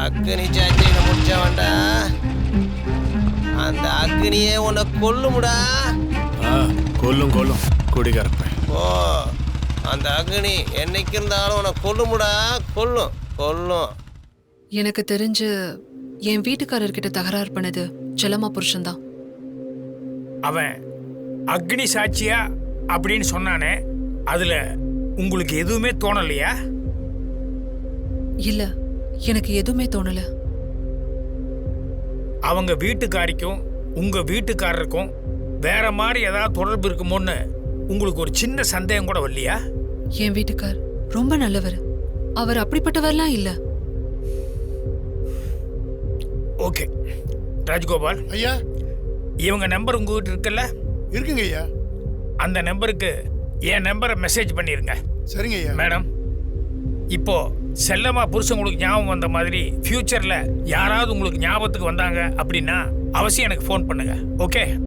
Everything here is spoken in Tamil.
அக்னி சாட்சியில முடிச்சவன்டா. அந்த அக்னியே உன்னை கொல்லுமுடா. கொல்லும் கொல்லும் குடிகரப்பேன். ஓ, அந்த அக்னி என்னைக்கு இருந்தாலும் உன்னை கொல்லுமுடா. கொல்லும் கொல்லும். எனக்கு தெரிஞ்சு என் வீட்டுக்காரர்கிட்ட தகராறு பண்ணது செல்லம்மா புருஷன்தான். அவன் அக்னி சாட்சியா அப்படின்னு சொன்னானே, அதுல உங்களுக்கு எதுவுமே தோணலையா? இல்ல, எனக்கு எதுவுமே தோணல. அவங்க வீட்டுக்காரிக்கும் உங்க வீட்டுக்காரருக்கும் வேற மாதிரி ஏதாவது தொடர்பு இருக்குமோன்னு உங்களுக்கு ஒரு சின்ன சந்தேகம் கூட வரலையா? என் வீட்டுக்கார் ரொம்ப நல்லவர். அவர் அப்படிப்பட்டவர்லாம் இல்ல. ஓகே ராஜ்கோபால் ஐயா, இவங்க நம்பர் உங்ககிட்ட இருக்குல்ல? இருக்குங்க ஐயா. அந்த நம்பருக்கு என் நம்பரை மெசேஜ் பண்ணிருங்க. சரிங்க ஐயா. மேடம், இப்போ செல்லமா புருஷன் உங்களுக்கு ஞாபகம் வந்த மாதிரி ஃபியூச்சர்ல யாராவது உங்களுக்கு ஞாபகத்துக்கு வந்தாங்க அப்படின்னா அவசியம் எனக்கு ஃபோன் பண்ணுங்க. ஓகே?